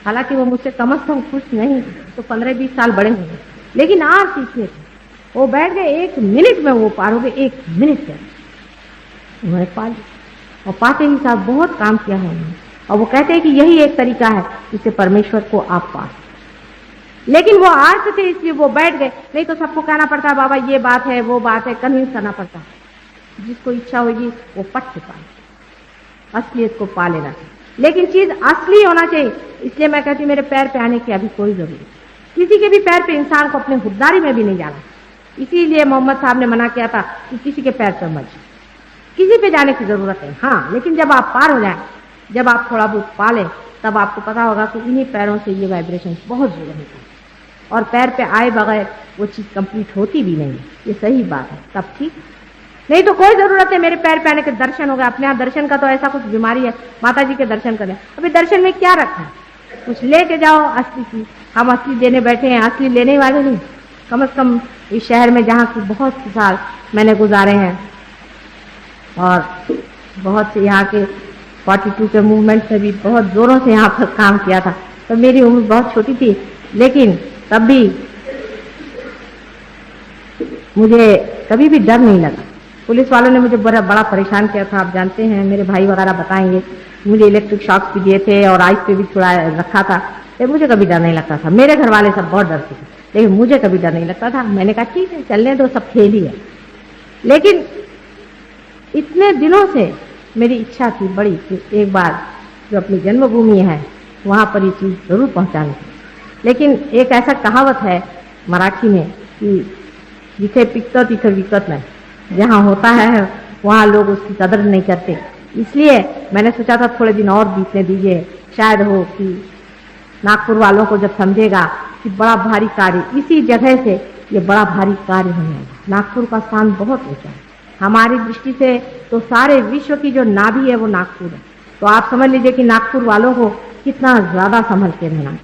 हालांकि वो मुझसे कम से कम खुश नहीं तो 15-20 साल बड़े होंगे, लेकिन आज सीखने थे। वो बैठ गए, 1 मिनट में वो पार हो गए, 1 मिनट में उन्होंने पा लिया, और पाते ही साहब बहुत काम किया है उन्होंने। और वो कहते हैं कि यही एक तरीका है जिससे परमेश्वर को आप पा। लेकिन वो आर्ट थे इसलिए वो बैठ गए, नहीं तो सबको कहना पड़ता है बाबा ये बात है वो बात है, कन्विंस करना पड़ता है। जिसको इच्छा होगी वो पट से पाए, असलियत को पा लेना। लेकिन चीज असली होना चाहिए। इसलिए मैं कहती हूँ मेरे पैर पे आने की अभी कोई जरूरत नहीं, किसी के भी पैर पे इंसान को अपने खुददारी में भी नहीं जाना। इसीलिए मोहम्मद साहब ने मना किया था कि किसी के पैर पर मत, किसी पे जाने की जरूरत है। हाँ, लेकिन जब आप पार हो जाए, जब आप थोड़ा बहुत पा लें, तब आपको पता होगा कि इन्हीं पैरों से ये वाइब्रेशन बहुत जोर होता है, और पैर पे आए बगैर वो चीज कंप्लीट होती भी नहीं। ये सही बात है, तब ठीक, नहीं तो कोई जरूरत है मेरे पैर पे आने के। दर्शन हो गया अपने आप, दर्शन का तो ऐसा कुछ बीमारी है, माता जी के दर्शन करें। अभी दर्शन में क्या रखा है, कुछ लेके जाओ असली चीज। हम असली देने बैठे हैं, असली लेने वाले नहीं। कम से कम इस शहर में जहाँ की बहुत साल मैंने गुजारे हैं, और बहुत से यहाँ के 42 के मूवमेंट में भी बहुत जोरों से यहाँ पर काम किया था। तो मेरी उम्र बहुत छोटी थी, लेकिन तब भी मुझे कभी भी डर नहीं लगा। पुलिस वालों ने मुझे बड़ा परेशान किया था, आप जानते हैं, मेरे भाई वगैरह बताएंगे। मुझे इलेक्ट्रिक शॉक्स भी दिए थे और आइस पे भी थोड़ा रखा था, लेकिन मुझे कभी डर नहीं लगता था। मेरे घर वाले सब बहुत डरते थे, लेकिन मुझे कभी डर नहीं लगता था। मैंने कहा ठीक है चलने दो, सब खेल ही है। लेकिन इतने दिनों से मेरी इच्छा थी बड़ी कि एक बार जो अपनी जन्मभूमि है वहाँ पर ये चीज़ जरूर पहुँचानी। लेकिन एक ऐसा कहावत है मराठी में कि जिथे पिकतं तिथे विकत नहीं, जहाँ होता है वहाँ लोग उसकी कदर नहीं करते। इसलिए मैंने सोचा था थोड़े दिन और बीतने दीजिए, शायद हो कि नागपुर वालों को जब समझेगा कि बड़ा भारी कार्य इसी जगह से ये बड़ा भारी कार्य होने वाला। नागपुर का स्थान बहुत ऊंचा है हमारी दृष्टि से, तो सारे विश्व की जो नाभि है वो नागपुर है। तो आप समझ लीजिए कि नागपुर वालों को कितना ज्यादा संभल के रहना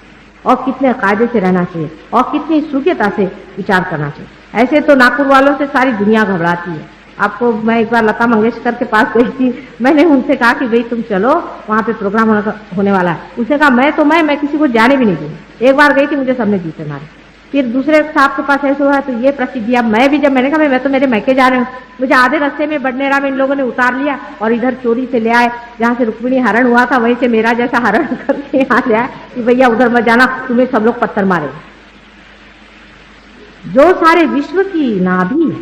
और कितने कायदे से रहना चाहिए और कितनी सूक्ष्मता से विचार करना चाहिए। ऐसे तो नागपुर वालों से सारी दुनिया घबराती है। आपको मैं एक बार लता मंगेशकर के पास गई थी, मैंने उनसे कहा कि भाई तुम चलो वहाँ पे प्रोग्राम होने वाला है। उसने कहा मैं किसी को जाने भी नहीं दूंगी। एक बार गई थी, मुझे सबने जूते मारे। फिर दूसरे साहब के पास ऐसे हुआ तो ये प्रसिद्धि। अब मैं भी जब मैंने कहा मैं तो मेरे मैके जा रहे हूँ, मुझे आधे रास्ते में बडनेरा में इन लोगों ने उतार लिया और इधर चोरी से ले आए, जहाँ से रुक्मिणी हरण हुआ था वहीं से मेरा जैसा हरण करके यहाँ ले आए कि भैया उधर मत जाना, तुम्हें सब लोग पत्थर मारेंगे। जो सारे विश्व की नाभि है,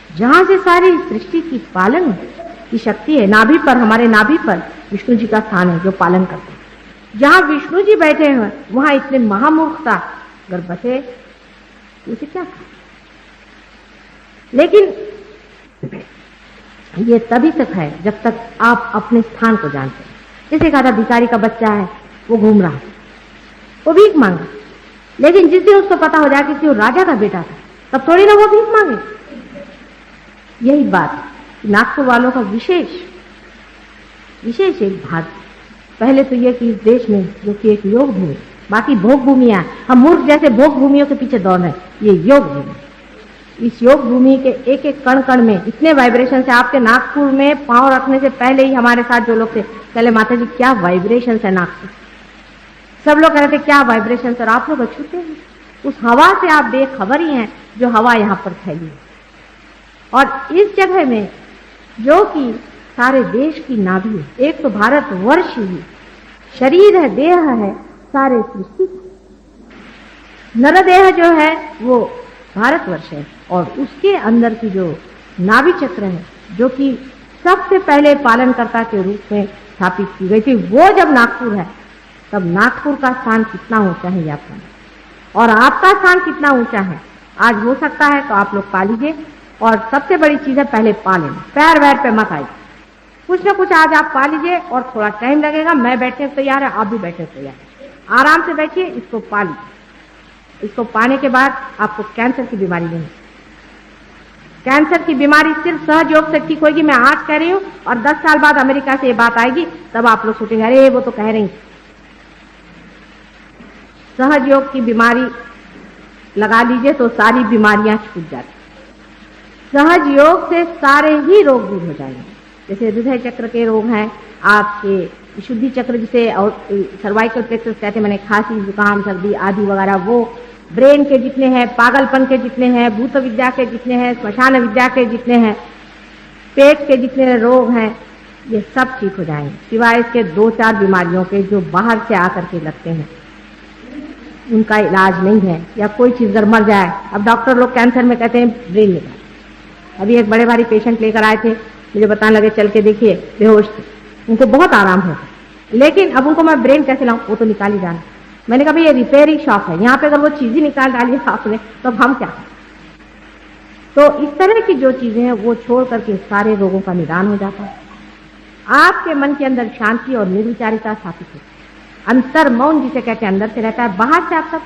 जहां से सारी सृष्टि की पालन की शक्ति है, नाभि पर, हमारे नाभि पर विष्णु जी का स्थान है जो पालन करते हैं। जहां विष्णु जी बैठे हैं वहां इतने महामूर्खता अगर बचे उसे क्या कहा। लेकिन ये तभी तक है जब तक आप अपने स्थान को जानते हैं। जैसे कहा था भिखारी का बच्चा है, वो घूम रहा है, वो भीख मांगा, लेकिन जिस दिन उसको पता हो जाए कि वो राजा का बेटा था, तब थोड़ी ना वो भीख मांगे। यही बात नागपुर वालों का विशेष एक भाग। पहले तो यह कि इस देश में जो कि एक योग भूमि, बाकी भोग भूमियां, हम मूर्ख जैसे भोग भूमियों के पीछे दौड़ रहे हैं। ये योग भूमि, इस योग भूमि के एक एक कण कण में इतने वाइब्रेशन से, आपके नागपुर में पांव रखने से पहले ही हमारे साथ जो लोग थे पहले, माता जी क्या वाइब्रेशन है नागपुर, सब लोग कह रहे थे क्या वाइब्रेशन, और आप लोग अछूते हैं उस हवा से, आप बेखबर ही हैं जो हवा यहाँ पर फैली है। और इस जगह में जो कि सारे देश की नाभि है। एक तो भारत वर्ष ही शरीर है, देह है सारे सृष्टि का। नरदेह जो है वो भारतवर्ष है और उसके अंदर की जो नाभि चक्र है, जो कि सबसे पहले पालनकर्ता के रूप में स्थापित की गई थी, वो जब नागपुर है, तब नागपुर का स्थान कितना ऊंचा है आपका, और आपका स्थान कितना ऊंचा है। आज हो सकता है तो आप लोग पा लीजिए, और सबसे बड़ी चीज है पहले पा लेना, पैर वैर पे मत आइए। कुछ ना कुछ आज आप पा लीजिए, और थोड़ा टाइम लगेगा। मैं बैठने को तैयार है, आप भी बैठने को तैयार है। आराम से बैठिए, इसको पा लीजिए। इसको पाने के बाद आपको कैंसर की बीमारी नहीं, कैंसर की बीमारी सिर्फ सहज योग से ठीक होगी। मैं आज कह रही हूँ, और 10 साल बाद अमेरिका से ये बात आएगी, तब आप लोग सोचेंगे अरे वो तो कह रही। सहज योग की बीमारी लगा लीजिए तो सारी बीमारियां छूट जाती। सहज योग से सारे ही रोग दूर हो जाएंगे। जैसे हृदय चक्र के रोग हैं, आपके विशुद्धि चक्र जिसे और सर्वाइकल प्लेक्सस कहते हैं, मैंने खांसी जुकाम सर्दी आदि वगैरह, वो ब्रेन के जितने हैं, पागलपन के जितने हैं, भूत विद्या के जितने हैं, स्मशान विद्या के जितने हैं, पेट के जितने रोग हैं, ये सब ठीक हो जाएंगे, सिवाय इसके 2-4 बीमारियों के जो बाहर से आकर के लगते हैं, उनका इलाज नहीं है। या कोई चीज अगर मर जाए, अब डॉक्टर लोग कैंसर में कहते हैं ब्रेन निकाल। अभी एक बड़े भारी पेशेंट लेकर आए थे, मुझे बताने लगे चल के देखिए बेहोश थे, उनको बहुत आराम है, लेकिन अब उनको मैं ब्रेन कैसे लाऊं, वो तो निकाल ही जाना। मैंने कहा भाई ये रिपेयरिंग शॉप है, यहाँ पे अगर वो चीज ही निकाल डाली आपने तो हम क्या करें। तो इस तरह की जो चीजें हैं वो छोड़ करके सारे रोगों का निदान हो जाता है। आपके मन के अंदर शांति और निर्विचारिता स्थापित होती है। अंतर मौन जिसे कहते हैं, अंदर से रहता है, बाहर से आप सब,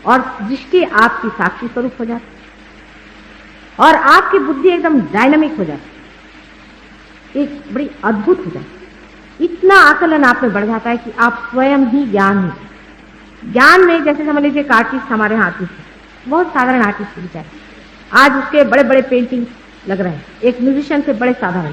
और दृष्टि आपकी साक्षी स्वरूप हो जाती है, और आपकी बुद्धि एकदम डायनामिक हो जाती है, एक बड़ी अद्भुत हो जाती है। इतना आकलन आप में बढ़ जाता है कि आप स्वयं ही ज्ञान है। ज्ञान में जैसे समझ लीजिए एक आर्टिस्ट हमारे यहाँ आर्टिस्ट है, बहुत साधारण आर्टिस्ट बेचारे, आज उसके बड़े बड़े पेंटिंग लग रहे हैं। एक म्यूजिशियन से बड़े साधारण,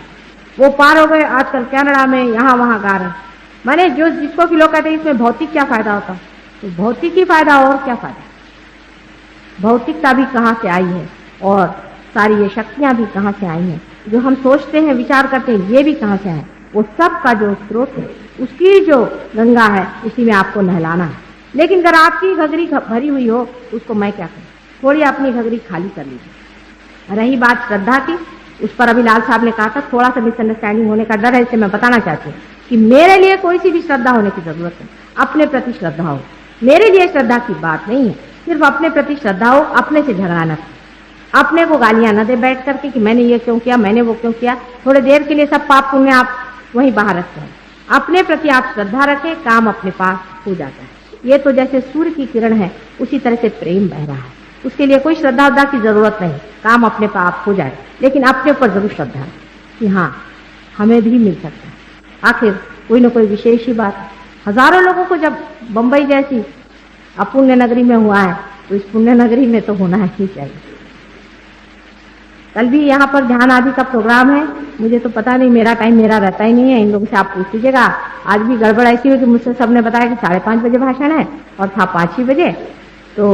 वो पार हो गए, आजकल कनाडा में यहाँ वहाँ गा रहे हैं। माने जो जिसको कि लोग कहते हैं इसमें भौतिक क्या फायदा होता, तो भौतिक ही फायदा, और क्या फायदा। भौतिकता भी कहाँ से आई है, और सारी ये शक्तियां भी कहाँ से आई हैं, जो हम सोचते हैं विचार करते हैं, ये भी कहाँ से है। वो सब का जो स्रोत है, उसकी जो गंगा है, उसी में आपको नहलाना है। लेकिन अगर आपकी घगरी भरी हुई हो, उसको मैं क्या करूं, थोड़ी अपनी घगरी खाली कर लीजिए। रही बात श्रद्धा की, उस पर अभी लाल साहब ने कहा था थोड़ा सा मिसअंडरस्टैंडिंग होने का डर है, इससे मैं बताना चाहती हूँ कि मेरे लिए कोई सी भी श्रद्धा होने की जरूरत है, अपने प्रति श्रद्धा हो। मेरे लिए श्रद्धा की बात नहीं है, सिर्फ अपने प्रति श्रद्धा हो, अपने से झगड़ा न, अपने को गालियां न दे बैठ करके कि मैंने ये क्यों किया, मैंने वो क्यों किया। थोड़े देर के लिए सब पाप पुण्य आप वहीं बाहर रखते हैं, अपने प्रति आप श्रद्धा रखें, काम अपने पास हो जाता है। ये तो जैसे सूर्य की किरण है, उसी तरह से प्रेम बह रहा है, उसके लिए कोई श्रद्धा उद्धा की जरूरत नहीं, काम अपने पाप हो जाए। लेकिन अपने ऊपर जरूर श्रद्धा है कि हाँ हमें भी मिल सकता है। आखिर कोई न कोई विशेष ही बात है। हजारों लोगों को जब बंबई जैसी अपुण्य नगरी में हुआ है, तो इस पुण्य नगरी में तो होना ही चाहिए। कल भी यहाँ पर ध्यान आदि का प्रोग्राम है, मुझे तो पता नहीं, मेरा टाइम मेरा रहता ही नहीं है, इन लोगों से आप पूछ लीजिएगा। आज भी गड़बड़ ऐसी हुई कि मुझसे सबने बताया कि 5:30 बजे भाषण है, और था 5 ही बजे। तो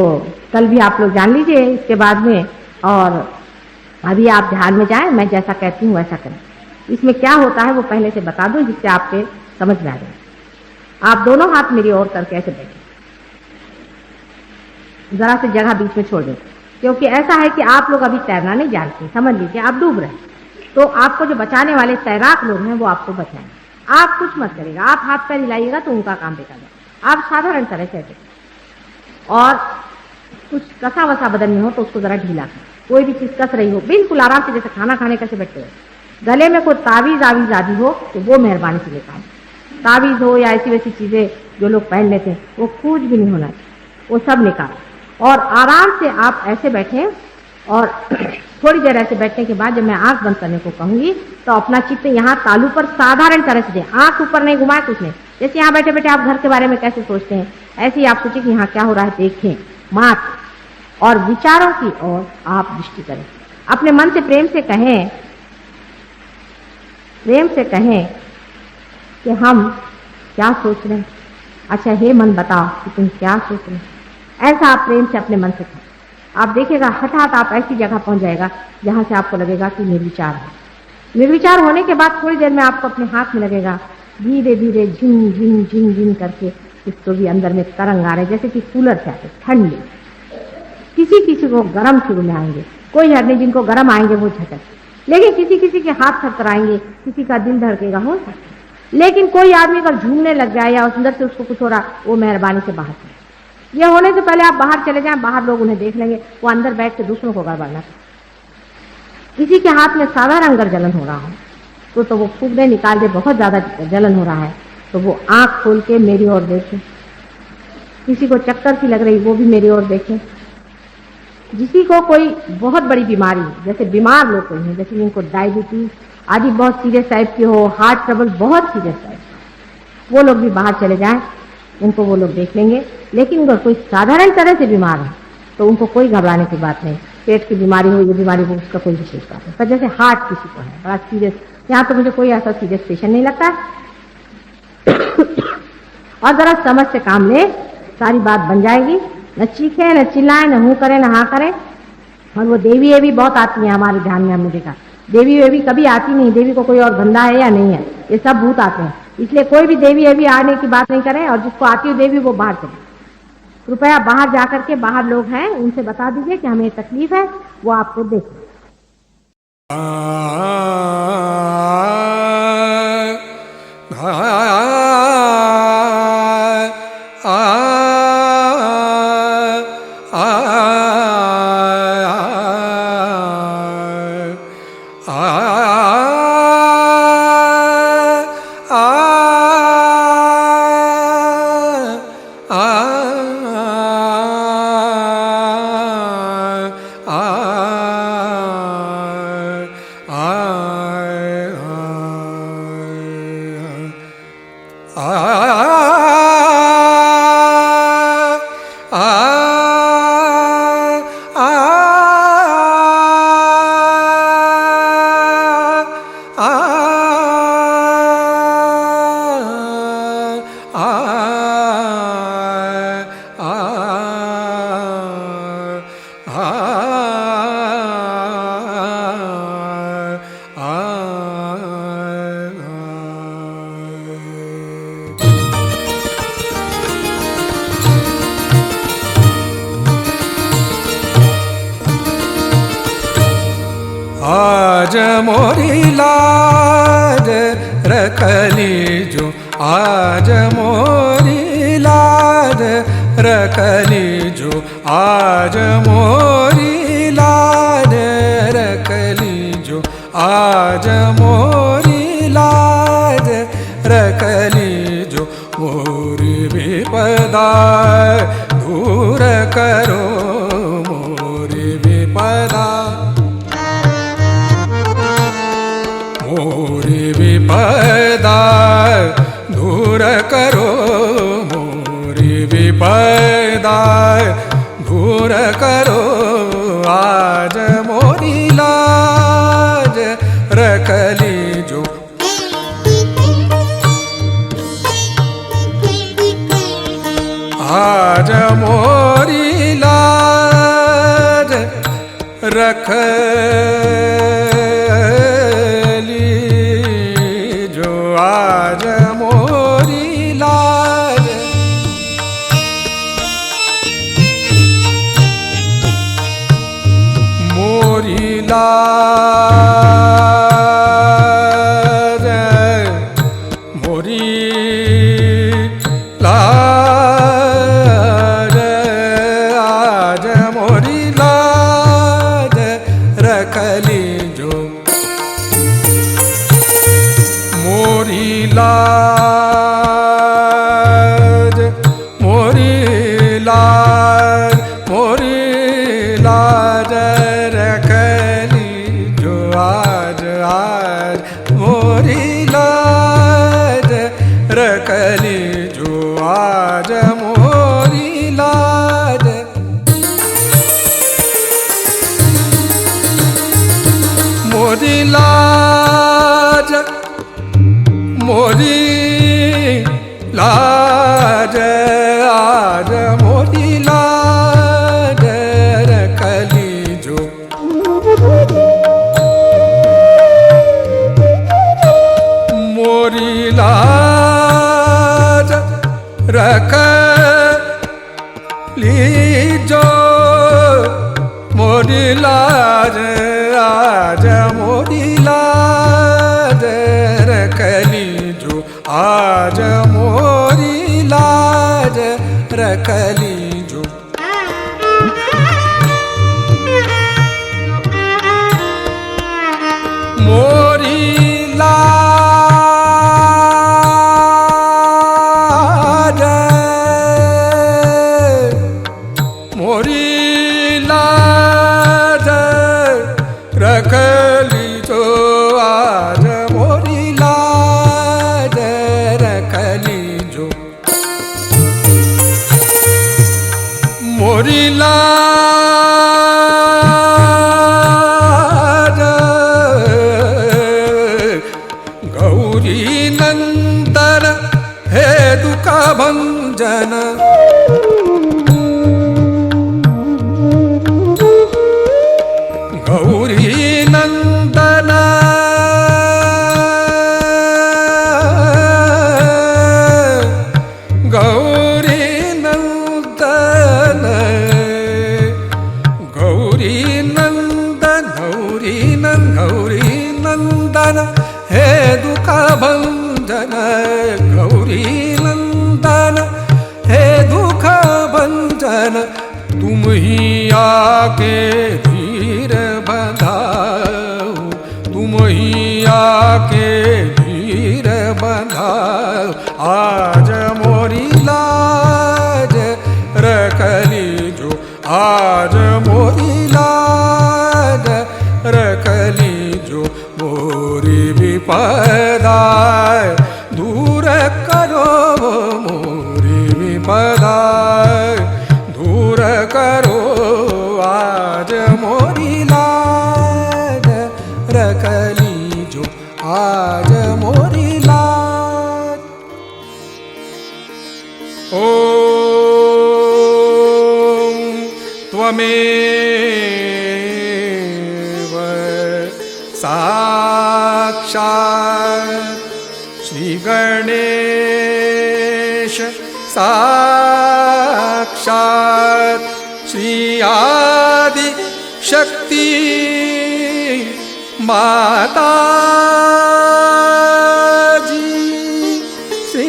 कल भी आप लोग जान लीजिए इसके बाद में, और अभी आप ध्यान में जाएं, मैं जैसा कहती हूँ वैसा करें। इसमें क्या होता है वो पहले से बता दूं, जिससे आपके समझ में आ जाए। आप दोनों हाथ मेरी ओर करके ऐसे बैठे, जरा से जगह बीच में छोड़ दें, क्योंकि ऐसा है कि आप लोग अभी तैरना नहीं जानते, समझ लीजिए आप डूब रहे हैं, तो आपको जो बचाने वाले तैराक लोग हैं वो आपको बचाएंगे। आप कुछ मत करेगा, आप हाथ पैर हिलाइएगा तो उनका काम देखा जाए। आप साधारण तरह से ऐसे, और कुछ कसा वसा बदन में हो तो उसको जरा ढीला कर, कोई भी चीज कस रही हो बिल्कुल आराम से, जैसे खाना खाने कैसे बैठते हो। गले में कोई तावीज आवीज आदि हो तो वो मेहरबानी से निकाल, तावीज हो या ऐसी वैसी चीजें जो लोग पहन लेते हैं, वो कुछ भी नहीं होना, वो सब निकाल। और आराम से आप ऐसे बैठे, और थोड़ी देर ऐसे बैठने के बाद जब मैं आंख बंद करने को कहूंगी तो अपना चित्त यहाँ तालू पर साधारण तरह से दें, आंख ऊपर नहीं घुमाए, कुछ नहीं। जैसे यहाँ बैठे बैठे आप घर के बारे में कैसे सोचते हैं, ऐसे ही आप सोचें कि यहाँ क्या हो रहा है, देखें मात, और विचारों की ओर आप दृष्टि करें। अपने मन से प्रेम से कहें, प्रेम से कहें कि हम क्या सोच रहे हैं। अच्छा हे मन बताओ कि तुम क्या सोच रहे हैं। ऐसा आप प्रेम से अपने मन से कहें, आप देखिएगा हठात आप ऐसी जगह पहुंच जाएगा जहां से आपको लगेगा कि निर्विचार है। निर्विचार होने के बाद थोड़ी देर में आपको अपने हाथ में लगेगा धीरे धीरे झिन झिन झिन झिन करके कुछ तो भी अंदर में तरंग आ रहे, जैसे कि कूलर से आते ठंड में। किसी किसी को गर्म शुरू में आएंगे, कोई हर नहीं, जिनको गर्म आएंगे वो झटक, लेकिन किसी किसी के हाथ थरथराएंगे, किसी का दिल धड़केगा, हो सकता है। लेकिन कोई आदमी अगर झूमने लग जाए या अंदर से उसको कुछ हो रहा, वो मेहरबानी से बाहर चले। यह होने से पहले आप बाहर चले जाएं, बाहर लोग उन्हें देख लेंगे, वो अंदर बैठ के दूसरों को गड़बड़ना। किसी के हाथ में साधारण अगर जलन हो रहा हो तो वो फूकने निकाल दे, बहुत ज्यादा जलन हो रहा है तो वो आंख खोल के मेरी ओर देखे। किसी को चक्कर सी लग रही, वो भी मेरी ओर देखे। जिसी को कोई बहुत बड़ी बीमारी, जैसे बीमार लोग कोई हैं, जैसे जिनको डायबिटीज आदि बहुत सीरियस टाइप की हो, हार्ट ट्रबल बहुत सीरियस टाइप का, वो लोग भी बाहर चले जाएं, उनको वो लोग देख लेंगे। लेकिन अगर कोई साधारण तरह से बीमार है तो उनको कोई घबराने की बात नहीं। पेट की बीमारी हो, ये बीमारी हो, उसका कोई विशेष बात नहीं। पर जैसे हार्ट किसी को है बड़ा सीरियस, यहाँ तो मुझे कोई ऐसा सीरियस पेशेंट नहीं लगता है और जरा समझ से काम ले, सारी बात बन जाएगी। न चीखे, न चिल्लाए, न हूं करे, न हाँ करे। और वो देवी ये भी बहुत आती है हमारे ध्यान में, हमने देखा देवी ये भी कभी आती नहीं। देवी को कोई और धंधा है या नहीं है, ये सब भूत आते हैं। इसलिए कोई भी देवी ये भी आने की बात नहीं करे, और जिसको आती हो देवी वो बाहर चले। कृपया बाहर जाकर के, बाहर लोग हैं उनसे बता दीजिए कि हमें तकलीफ है, वो आपको देख लें। आज मोरी लाज रखली जो, आज मोरी लाज रखली जो, आज मोरी लाज रखली जो, आज मोरी लाज रखली जो। मोरी विपदा दूर करो, मोरी विपदा, मोरी विपदा दूर करो, मोरी विपदा दूर करो। आज मोरी लाज रखली जो, आज मोरी लाज रखली जो, आज मोरी लाज। मोरी लाज, मोरी लाज, आज मोरी लाज रखली जो। मोरी लाज, मोरी लाज, मोरी लाज रखली जो, आज आज मोरी लाज रखली जो, आज मोरी लाज। मोरी लाज, मोरी लाज, आज मोरी लाज रखली जो। रखली जो। मोरी लाज मोरी लाज रखली जो आज मोरी लाज रखली जो। मोरी लाज गौरी नंदन हे दुख भंजन। गौरी नंदन गौरी नंदन गौरी नंदन गौरी गौरी नंदन हे दुख भंजन। गौरी नंदन हे दुख भंजन। तुम ही आके धीर बंधाओ। तुम ही आके धीर बंधाओ। आज मोरी लाज रखली जो। आज मोरी लाज रखली जो। मोरी विपदा दूर करो। मोरी विपदा दूर करो। आज मोरी लाज रखली जो। आज मोरी लाज। ओम त्वमेव साक्षात् श्री गणेश साक्षात् श्री आदि शक्ति माता जी। श्री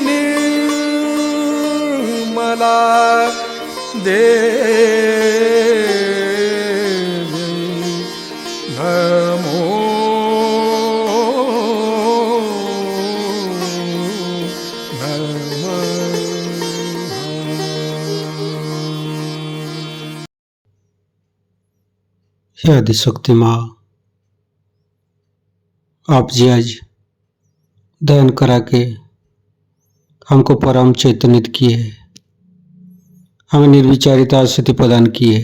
निर्मला देवी नमो हे आदिशक्ति माँ, आप जी आज दयन करा के हमको परम चैतन्यत किए, हमें निर्विचारिता स्थिति प्रदान की है।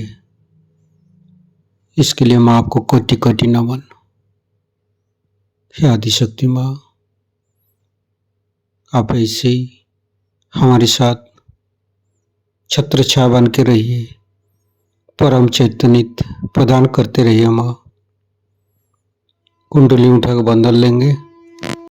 इसके लिए माँ आपको कोटि कोटि नमन। हे आदिशक्ति माँ, आप ऐसे ही हमारे साथ छत्र छाया बन के रहिए, परम चैतन्य प्रदान करते रहिए। माँ कुंडली उठाकर बंधन लेंगे।